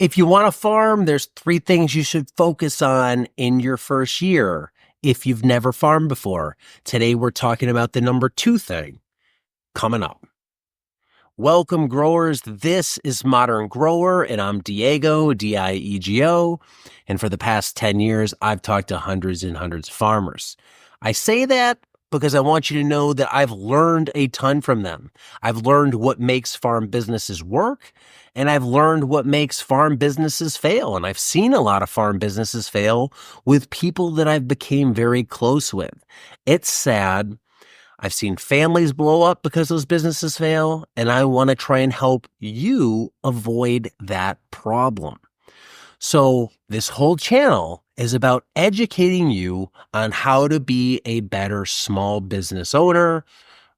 If you want to farm, there's 3 things you should focus on in your first year if you've never farmed before. Today, we're talking about the number 2 thing coming up. Welcome, growers. This is Modern Grower, and I'm Diego, Diego. And for the past 10 years, I've talked to hundreds and hundreds of farmers. I say that because I want you to know that I've learned a ton from them. I've learned what makes farm businesses work, and I've learned what makes farm businesses fail. And I've seen a lot of farm businesses fail with people that I've became very close with. It's sad. I've seen families blow up because those businesses fail, and I want to try and help you avoid that problem. So this whole channel is about educating you on how to be a better small business owner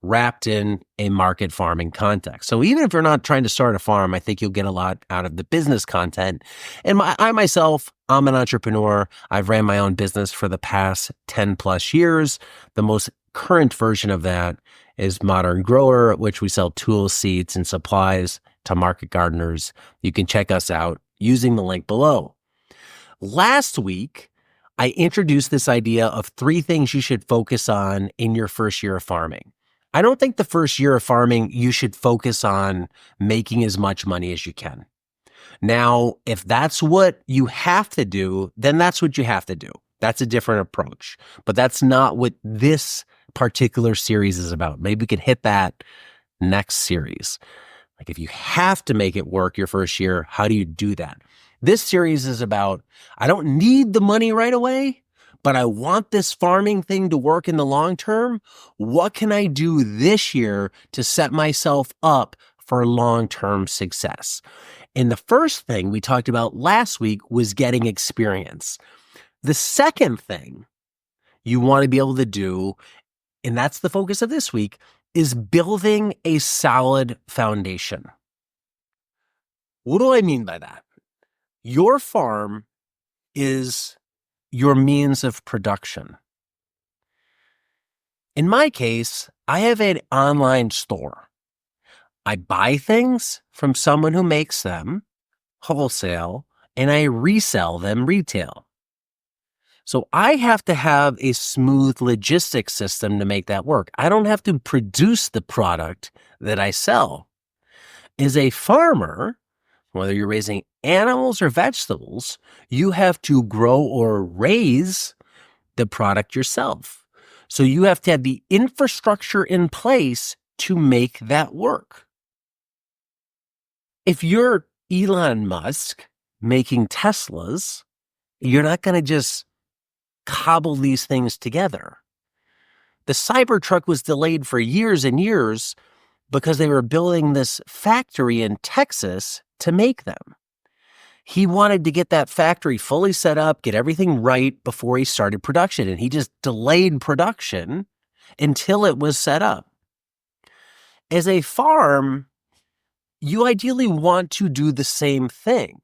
wrapped in a market farming context. So even if you're not trying to start a farm, I think you'll get a lot out of the business content. And I myself, I'm an entrepreneur. I've ran my own business for the past 10 plus years. The most current version of that is Modern Grower, which we sell tools, seeds, and supplies to market gardeners. You can check us out using the link below. Last week, I introduced this idea of 3 things you should focus on in your first year of farming. I don't think the first year of farming, you should focus on making as much money as you can. Now, if that's what you have to do, then that's what you have to do. That's a different approach, but that's not what this particular series is about. Maybe we could hit that next series. Like if you have to make it work your first year, how do you do that? This series is about, I don't need the money right away, but I want this farming thing to work in the long term. What can I do this year to set myself up for long-term success? And the first thing we talked about last week was getting experience. The second thing you want to be able to do, and that's the focus of this week, is building a solid foundation. What do I mean by that? Your farm is your means of production. In my case, I have an online store. I buy things from someone who makes them, wholesale, and I resell them retail. So I have to have a smooth logistics system to make that work. I don't have to produce the product that I sell. As a farmer, whether you're raising animals or vegetables, you have to grow or raise the product yourself. So you have to have the infrastructure in place to make that work. If you're Elon Musk making Teslas, you're not going to just cobble these things together. The Cybertruck was delayed for years and years because they were building this factory in Texas to make them. He wanted to get that factory fully set up, get everything right before he started production, and he just delayed production until it was set up. As a farm, you ideally want to do the same thing.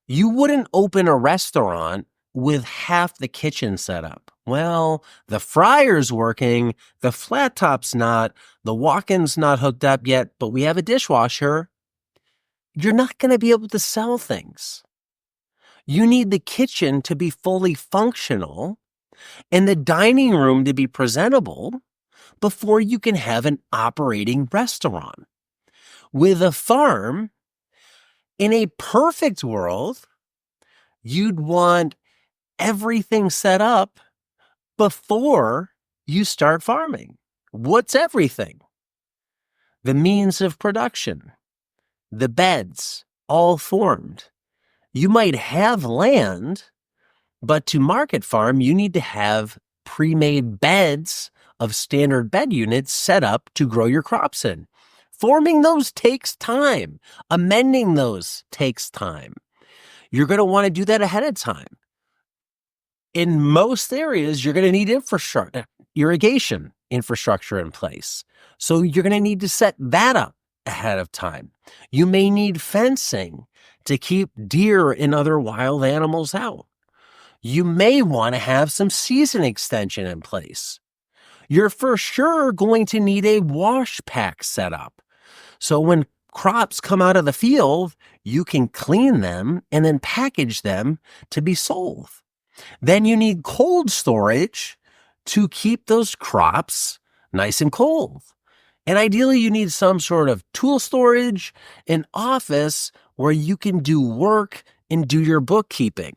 You wouldn't open a restaurant with half the kitchen set up. Well, the fryer's working, the flat top's not, the walk-in's not hooked up yet, but we have a dishwasher. You're not going to be able to sell things. You need the kitchen to be fully functional and the dining room to be presentable before you can have an operating restaurant. With a farm, in a perfect world, you'd want everything set up before you start farming. What's everything? The means of production, the beds, all formed. You might have land, but to market farm, you need to have pre-made beds of standard bed units set up to grow your crops in. Forming those takes time. Amending those takes time. You're going to want to do that ahead of time. In most areas, you're going to need irrigation infrastructure in place. So you're going to need to set that up ahead of time. You may need fencing to keep deer and other wild animals out. You may want to have some season extension in place. You're for sure going to need a wash pack set up. So when crops come out of the field, you can clean them and then package them to be sold. Then you need cold storage to keep those crops nice and cold. And ideally, you need some sort of tool storage, an office where you can do work and do your bookkeeping.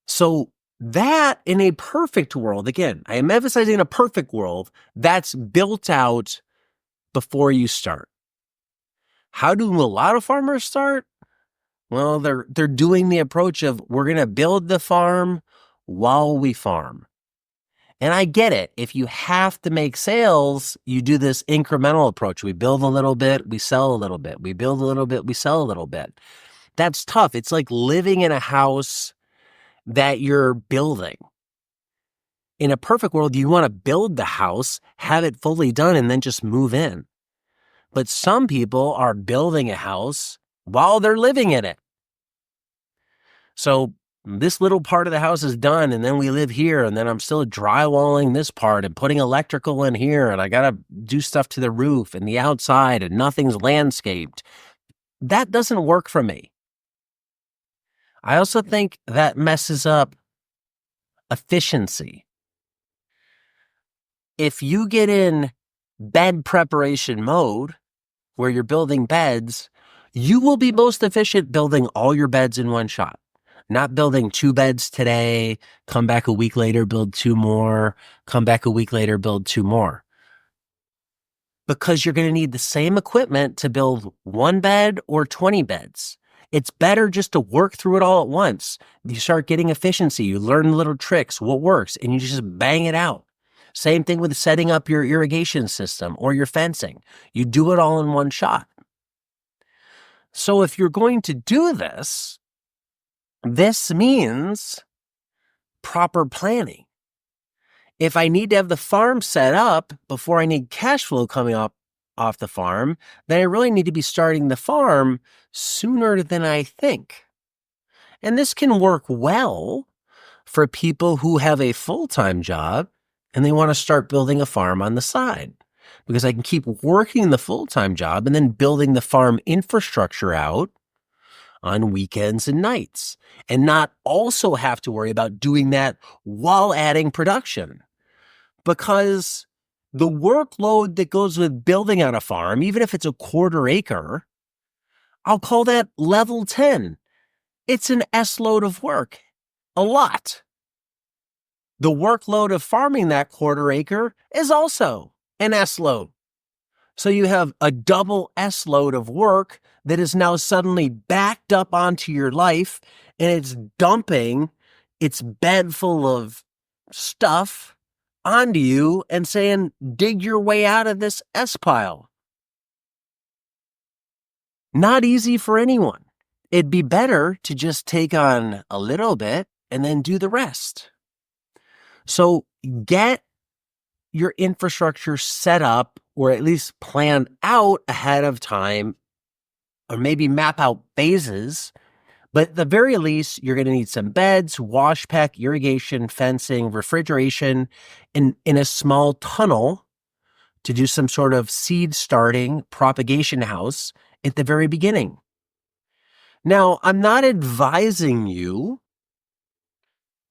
So that in a perfect world, again, I am emphasizing a perfect world, that's built out before you start. How do a lot of farmers start? Well, they're doing the approach of we're going to build the farm while we farm. And I get it. If you have to make sales, you do this incremental approach. We build a little bit, we sell a little bit. We build a little bit, we sell a little bit. That's tough. It's like living in a house that you're building. In a perfect world, you want to build the house, have it fully done, and then just move in. But some people are building a house while they're living in it. So this little part of the house is done, and then we live here, and then I'm still drywalling this part and putting electrical in here, and I got to do stuff to the roof and the outside, and nothing's landscaped. That doesn't work for me. I also think that messes up efficiency. If you get in bed preparation mode, where you're building beds, you will be most efficient building all your beds in one shot. Not building 2 beds today, come back a week later, build 2 more, come back a week later, build 2 more. Because you're going to need the same equipment to build 1 bed or 20 beds. It's better just to work through it all at once. You start getting efficiency, you learn little tricks, what works, and you just bang it out. Same thing with setting up your irrigation system or your fencing. You do it all in one shot. So if you're going to do this, this means proper planning. If I need to have the farm set up before I need cash flow coming up off the farm, then I really need to be starting the farm sooner than I think. And this can work well for people who have a full-time job and they want to start building a farm on the side, because I can keep working the full-time job and then building the farm infrastructure out on weekends and nights, and not also have to worry about doing that while adding production. Because the workload that goes with building on a farm, even if it's a 1/4 acre, I'll call that level 10. It's an S load of work. A lot. The workload of farming that 1/4 acre is also an S load. So you have a double S load of work that is now suddenly backed up onto your life, and it's dumping its bed full of stuff onto you and saying, dig your way out of this S pile. Not easy for anyone. It'd be better to just take on a little bit and then do the rest. So get your infrastructure set up, or at least planned out ahead of time, or maybe map out phases. But at the very least, you're going to need some beds, wash pack, irrigation, fencing, refrigeration, in a small tunnel to do some sort of seed starting propagation house at the very beginning. Now, I'm not advising you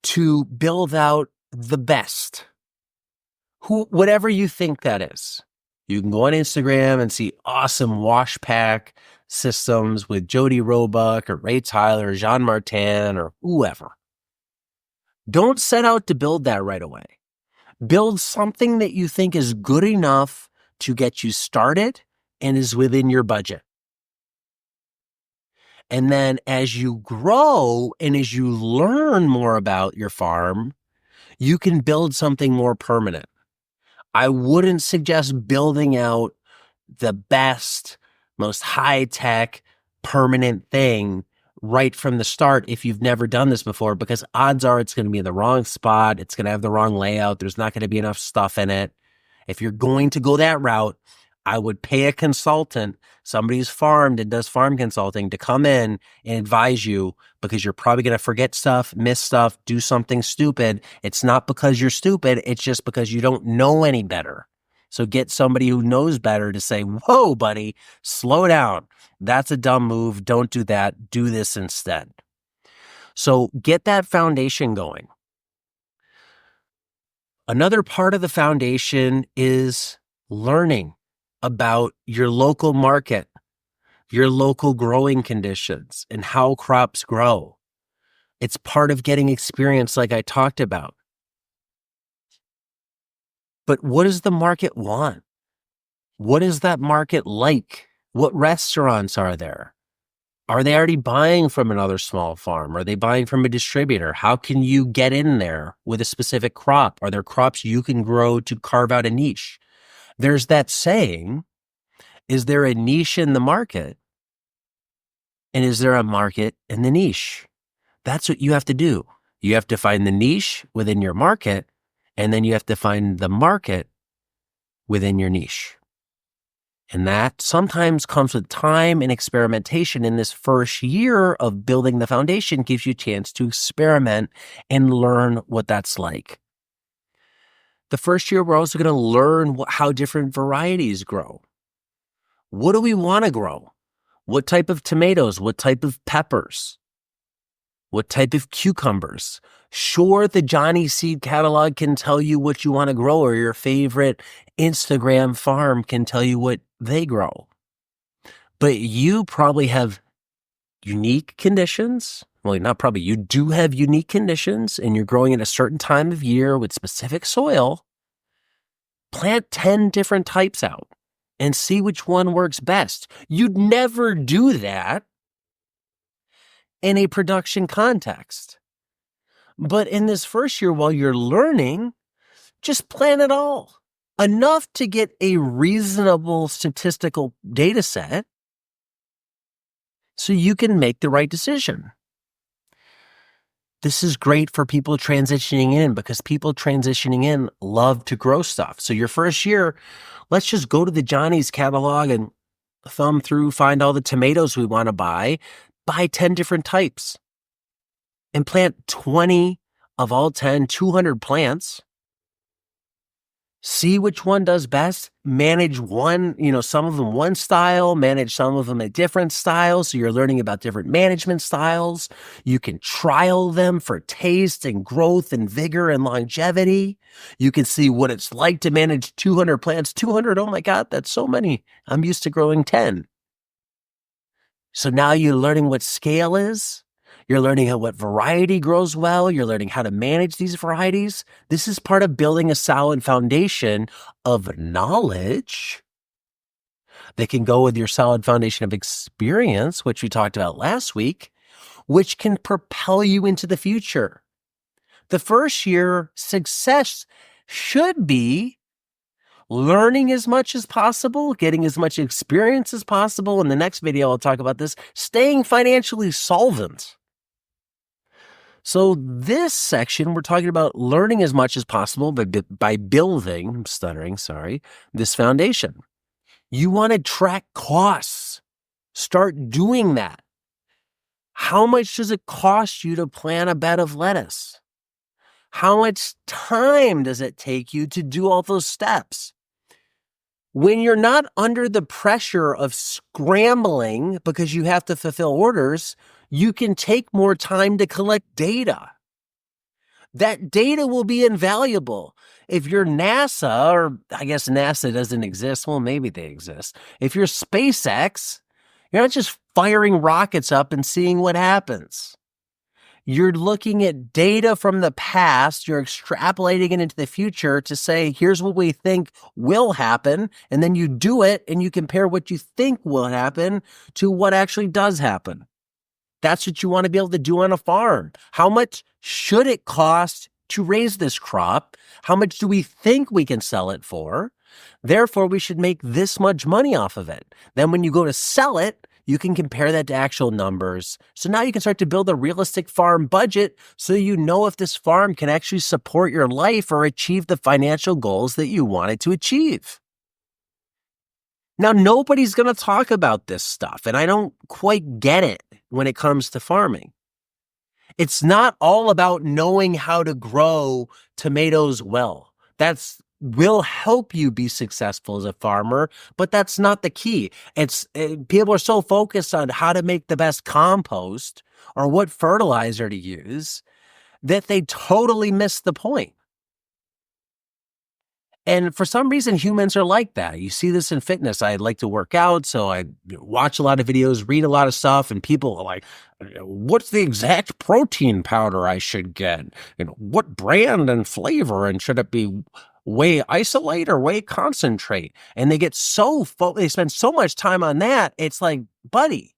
to build out the best, whatever you think that is. You can go on Instagram and see awesome wash pack systems with Jody Roebuck or Ray Tyler or Jean Martin or whoever. Don't set out to build that right away. Build something that you think is good enough to get you started and is within your budget. And then as you grow and as you learn more about your farm, you can build something more permanent. I wouldn't suggest building out the best, most high-tech, permanent thing right from the start if you've never done this before, because odds are it's going to be in the wrong spot. It's going to have the wrong layout. There's not going to be enough stuff in it. If you're going to go that route, I would pay a consultant, somebody who's farmed and does farm consulting, to come in and advise you, because you're probably going to forget stuff, miss stuff, do something stupid. It's not because you're stupid. It's just because you don't know any better. So get somebody who knows better to say, whoa, buddy, slow down. That's a dumb move. Don't do that. Do this instead. So get that foundation going. Another part of the foundation is learning about your local market, your local growing conditions, and how crops grow. It's part of getting experience like I talked about. But what does the market want? What is that market like? What restaurants are there? Are they already buying from another small farm? Are they buying from a distributor? How can you get in there with a specific crop? Are there crops you can grow to carve out a niche? There's that saying, is there a niche in the market? And is there a market in the niche? That's what you have to do. You have to find the niche within your market, and then you have to find the market within your niche. And that sometimes comes with time and experimentation. In this first year of building the foundation gives you a chance to experiment and learn what that's like. The first year, we're also going to learn how different varieties grow. What do we want to grow? What type of tomatoes? What type of peppers? What type of cucumbers? Sure, the Johnny Seed catalog can tell you what you want to grow, or your favorite Instagram farm can tell you what they grow. But you probably have unique conditions. Well, not probably, you do have unique conditions, and you're growing at a certain time of year with specific soil. Plant 10 different types out and see which one works best. You'd never do that in a production context. But in this first year, while you're learning, just plan it all. Enough to get a reasonable statistical data set so you can make the right decision. This is great for people transitioning in, because people transitioning in love to grow stuff. So your first year, let's just go to the Johnny's catalog and thumb through, find all the tomatoes we want to buy 10 different types, and plant 20 of all 10, 200 plants. See which one does best. Manage one, some of them one style, manage some of them a different style. So you're learning about different management styles. You can trial them for taste and growth and vigor and longevity. You can see what it's like to manage 200 plants. 200, oh my God, that's so many. I'm used to growing 10. So now you're learning what scale is. You're learning what variety grows well. You're learning how to manage these varieties. This is part of building a solid foundation of knowledge that can go with your solid foundation of experience, which we talked about last week, which can propel you into the future. The first year success should be learning as much as possible, getting as much experience as possible. In the next video, I'll talk about this, staying financially solvent. So this section, we're talking about learning as much as possible by building, this foundation. You want to track costs. Start doing that. How much does it cost you to plant a bed of lettuce? How much time does it take you to do all those steps? When you're not under the pressure of scrambling because you have to fulfill orders, you can take more time to collect data. That data will be invaluable. If you're NASA, or I guess NASA doesn't exist, well, maybe they exist. If you're SpaceX, you're not just firing rockets up and seeing what happens. You're looking at data from the past, you're extrapolating it into the future to say, here's what we think will happen, and then you do it, and you compare what you think will happen to what actually does happen. That's what you want to be able to do on a farm. How much should it cost to raise this crop? How much do we think we can sell it for? Therefore, we should make this much money off of it. Then when you go to sell it, you can compare that to actual numbers. So now you can start to build a realistic farm budget so you know if this farm can actually support your life or achieve the financial goals that you want it to achieve. Now, nobody's going to talk about this stuff, and I don't quite get it when it comes to farming. It's not all about knowing how to grow tomatoes well. That's will help you be successful as a farmer, but that's not the key. People are so focused on how to make the best compost or what fertilizer to use that they totally miss the point. And for some reason, humans are like that. You see this in fitness. I like to work out, so I watch a lot of videos, read a lot of stuff, and people are like, what's the exact protein powder I should get? What brand and flavor? And should it be whey isolate or whey concentrate? And they get they spend so much time on that. It's like, buddy,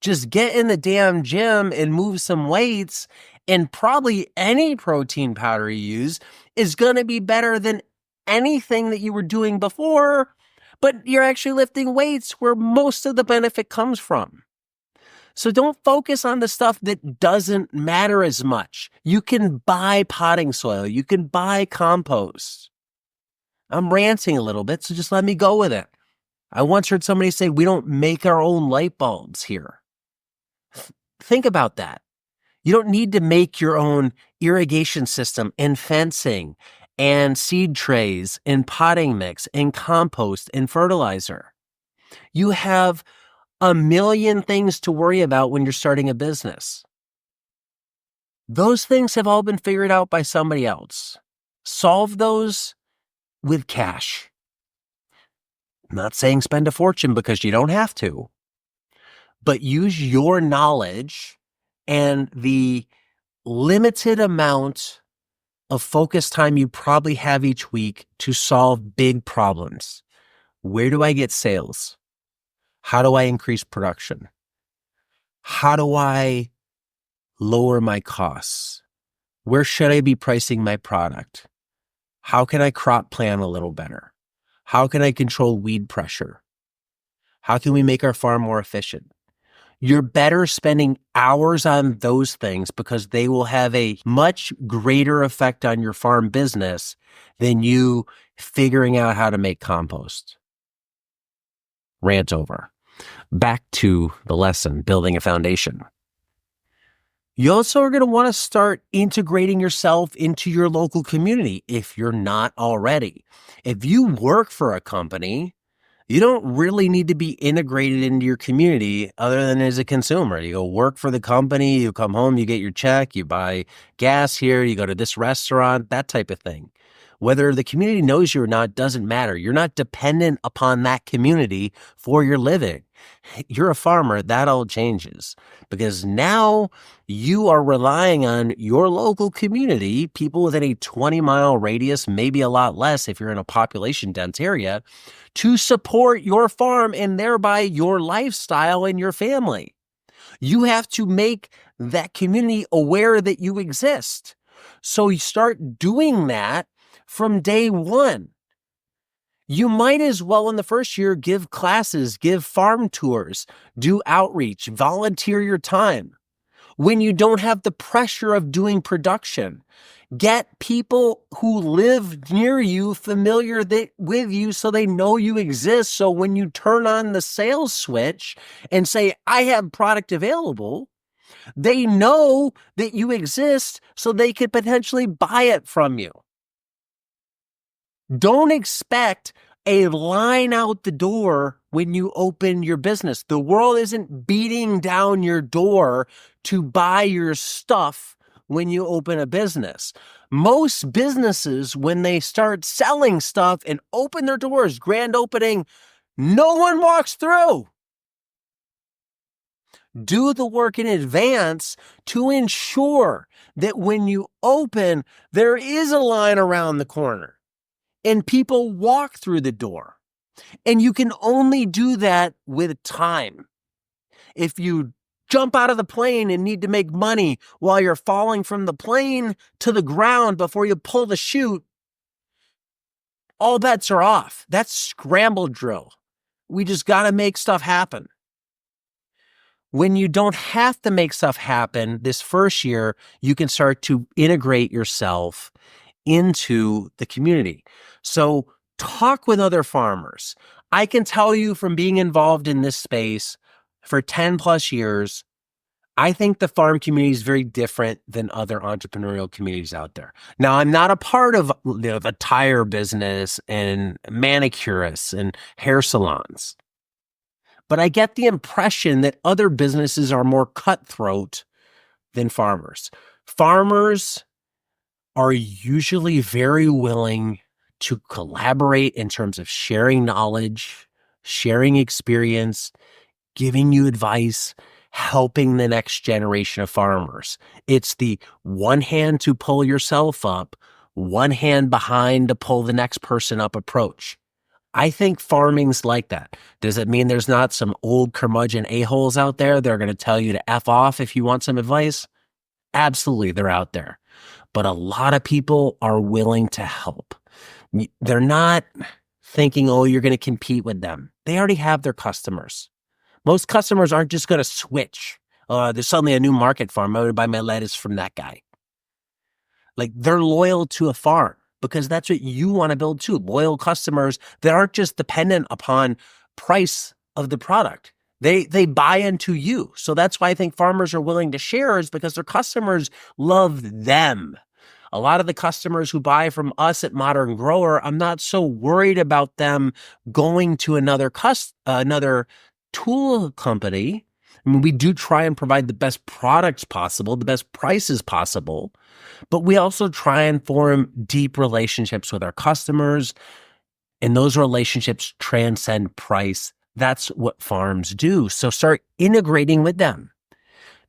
just get in the damn gym and move some weights, and probably any protein powder you use is going to be better than anything that you were doing before, but you're actually lifting weights where most of the benefit comes from. So don't focus on the stuff that doesn't matter as much. You can buy potting soil. You can buy compost. I'm ranting a little bit, so just let me go with it. I once heard somebody say, we don't make our own light bulbs here. Think about that. You don't need to make your own irrigation system and fencing and seed trays and potting mix and compost and fertilizer. You have a million things to worry about when you're starting a business. Those things have all been figured out by somebody else. Solve those with cash. I'm not saying spend a fortune because you don't have to, but use your knowledge and the limited amount of focus time you probably have each week to solve big problems. Where do I get sales? How do I increase production? How do I lower my costs? Where should I be pricing my product? How can I crop plan a little better? How can I control weed pressure? How can we make our farm more efficient? You're better spending hours on those things because they will have a much greater effect on your farm business than you figuring out how to make compost. Rant over. Back to the lesson, building a foundation. You also are going to want to start integrating yourself into your local community if you're not already. If you work for a company, you don't really need to be integrated into your community other than as a consumer. You go work for the company, you come home, you get your check, you buy gas here, you go to this restaurant, that type of thing. Whether the community knows you or not doesn't matter. You're not dependent upon that community for your living. You're a farmer, that all changes because now you are relying on your local community, people within a 20-mile radius, maybe a lot less if you're in a population dense area, to support your farm and thereby your lifestyle and your family. You have to make that community aware that you exist. So you start doing that from day one. You might as well in the first year give classes, give farm tours, do outreach, volunteer your time. When you don't have the pressure of doing production, get people who live near you familiar with you so they know you exist. So when you turn on the sales switch and say, I have product available, they know that you exist so they could potentially buy it from you. Don't expect a line out the door when you open your business. The world isn't beating down your door to buy your stuff when you open a business. Most businesses, when they start selling stuff and open their doors, grand opening, no one walks through. Do the work in advance to ensure that when you open, there is a line around the corner and people walk through the door. And you can only do that with time. If you jump out of the plane and need to make money while you're falling from the plane to the ground before you pull the chute, all bets are off. That's scramble drill. We just got to make stuff happen. When you don't have to make stuff happen this first year, you can start to integrate yourself into the community. So talk with other farmers. I can tell you from being involved in this space for 10 plus years, I think the farm community is very different than other entrepreneurial communities out there. Now, I'm not a part of the tire business and manicurists and hair salons, but I get the impression that other businesses are more cutthroat than farmers. Farmers are usually very willing to collaborate in terms of sharing knowledge, sharing experience, giving you advice, helping the next generation of farmers. It's the one hand to pull yourself up, one hand behind to pull the next person up approach. I think farming's like that. Does it mean there's not some old curmudgeon a-holes out there that are going to tell you to F off if you want some advice? Absolutely, they're out there. But a lot of people are willing to help. They're not thinking, oh, you're going to compete with them. They already have their customers. Most customers aren't just going to switch. There's suddenly a new market farm. I'm going to buy my lettuce from that guy. Like, they're loyal to a farm because that's what you want to build too. Loyal customers that aren't just dependent upon price of the product. They buy into you. So that's why I think farmers are willing to share, is because their customers love them. A lot of the customers who buy from us at Modern Grower, I'm not so worried about them going to another tool company. I mean, we do try and provide the best products possible, the best prices possible, but we also try and form deep relationships with our customers, and those relationships transcend price. That's what farms do. So start integrating with them.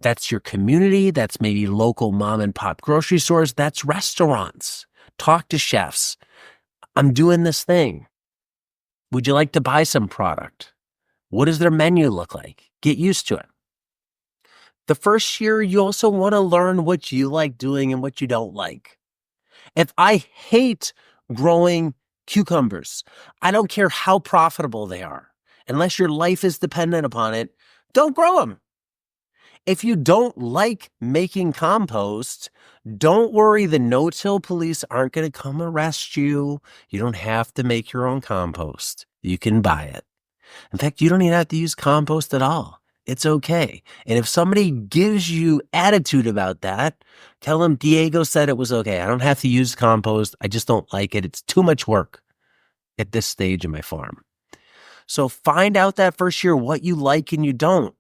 That's your community. That's maybe local mom and pop grocery stores. That's restaurants. Talk to chefs. I'm doing this thing. Would you like to buy some product? What does their menu look like? Get used to it. The first year, you also want to learn what you like doing and what you don't like. If I hate growing cucumbers, I don't care how profitable they are. Unless your life is dependent upon it, don't grow them. If you don't like making compost, don't worry, the no-till police aren't going to come arrest you. You don't have to make your own compost. You can buy it. In fact, you don't even have to use compost at all. It's okay. And if somebody gives you attitude about that, tell them Diego said it was okay. I don't have to use compost. I just don't like it. It's too much work at this stage of my farm. So find out that first year what you like and you don't.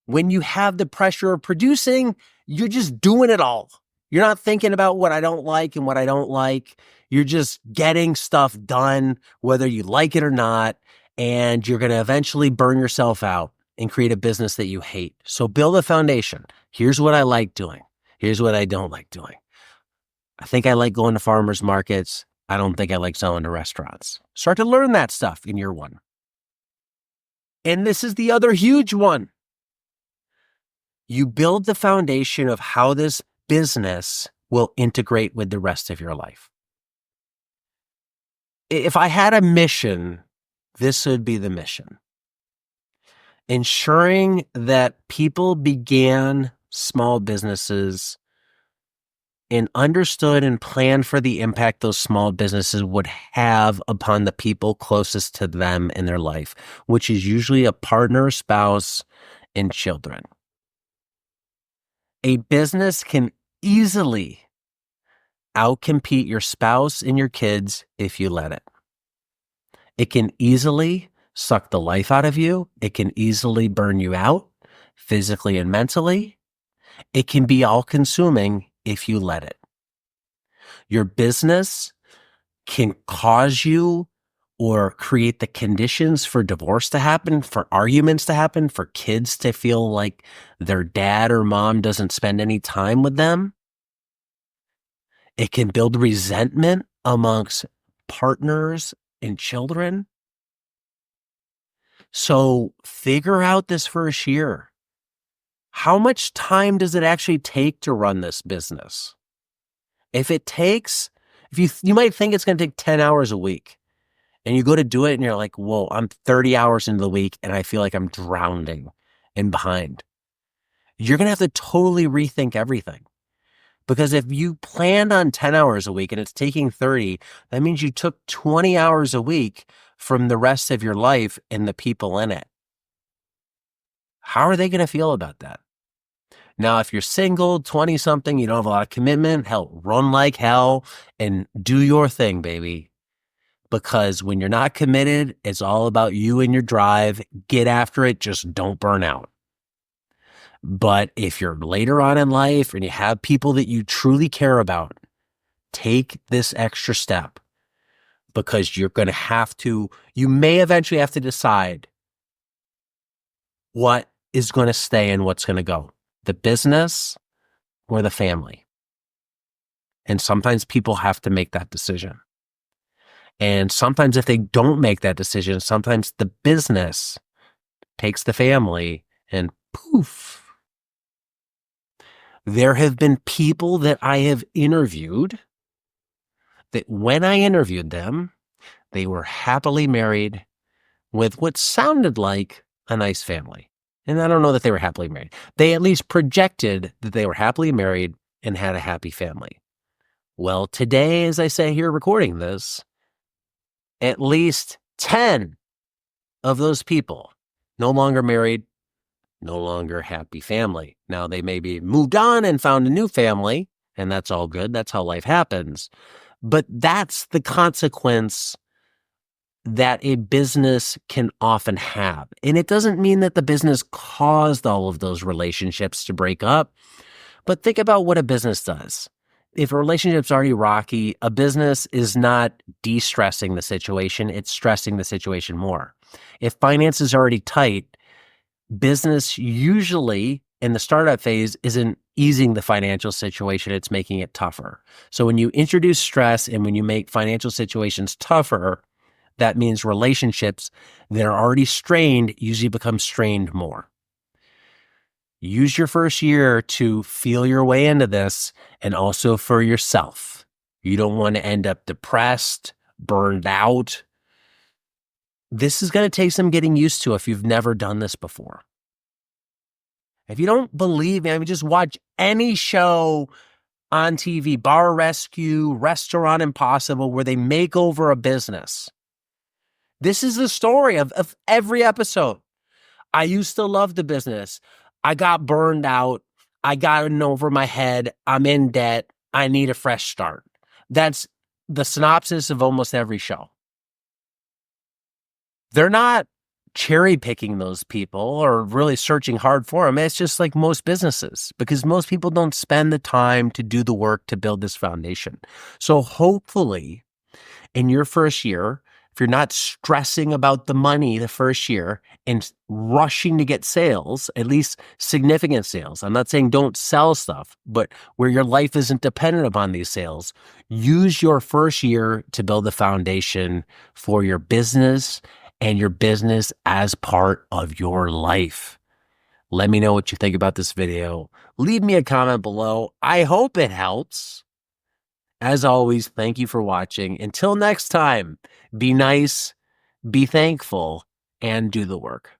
When you have the pressure of producing, you're just doing it all. You're not thinking about what I don't like and what I don't like. You're just getting stuff done, whether you like it or not, and you're going to eventually burn yourself out and create a business that you hate. So build a foundation. Here's what I like doing. Here's what I don't like doing. I think I like going to farmers markets. I don't think I like selling to restaurants. Start to learn that stuff in year one. And this is the other huge one. You build the foundation of how this business will integrate with the rest of your life. If I had a mission, this would be the mission. Ensuring that people began small businesses and understood and planned for the impact those small businesses would have upon the people closest to them in their life, which is usually a partner, spouse, and children. A business can easily outcompete your spouse and your kids if you let it. It can easily suck the life out of you. It can easily burn you out physically and mentally. It can be all-consuming if you let it. Your business can cause you or create the conditions for divorce to happen, for arguments to happen, for kids to feel like their dad or mom doesn't spend any time with them. It can build resentment amongst partners and children. So figure out this first year. How much time does it actually take to run this business? If you might think it's going to take 10 hours a week. And you go to do it and you're like, whoa, I'm 30 hours into the week and I feel like I'm drowning and behind. You're going to have to totally rethink everything. Because if you planned on 10 hours a week and it's taking 30, that means you took 20 hours a week from the rest of your life and the people in it. How are they going to feel about that? Now, if you're single, 20 something, you don't have a lot of commitment, hell, run like hell and do your thing, baby. Because when you're not committed, it's all about you and your drive. Get after it. Just don't burn out. But if you're later on in life and you have people that you truly care about, take this extra step because you're going to have to, you may eventually have to decide what is going to stay and what's going to go, the business or the family. And sometimes people have to make that decision. And sometimes if they don't make that decision, sometimes the business takes the family and poof. There have been people that I have interviewed that when I interviewed them, they were happily married with what sounded like a nice family. And I don't know that they were happily married. They at least projected that they were happily married and had a happy family. Well, today, as I say here recording this, at least 10 of those people no longer married, no longer happy family. Now, they maybe moved on and found a new family, and that's all good. That's how life happens. But that's the consequence that a business can often have. And it doesn't mean that the business caused all of those relationships to break up, but think about what a business does. If a relationship's already rocky, a business is not de-stressing the situation, it's stressing the situation more. If finance is already tight, business usually in the startup phase isn't easing the financial situation, it's making it tougher. So when you introduce stress and when you make financial situations tougher, that means relationships that are already strained usually become strained more. Use your first year to feel your way into this and also for yourself. You don't want to end up depressed, burned out. This is going to take some getting used to if you've never done this before. If you don't believe me, I mean, just watch any show on TV, Bar Rescue, Restaurant Impossible, where they make over a business. This is the story of every episode. I used to love the business. I got burned out. I got in over my head. I'm in debt. I need a fresh start. That's the synopsis of almost every show. They're not cherry picking those people or really searching hard for them. It's just like most businesses because most people don't spend the time to do the work to build this foundation. So hopefully in your first year, if you're not stressing about the money the first year and rushing to get sales, at least significant sales. I'm not saying don't sell stuff, but where your life isn't dependent upon these sales, use your first year to build the foundation for your business and your business as part of your life. Let me know what you think about this video. Leave me a comment below. I hope it helps. As always, thank you for watching. Until next time, be nice, be thankful, and do the work.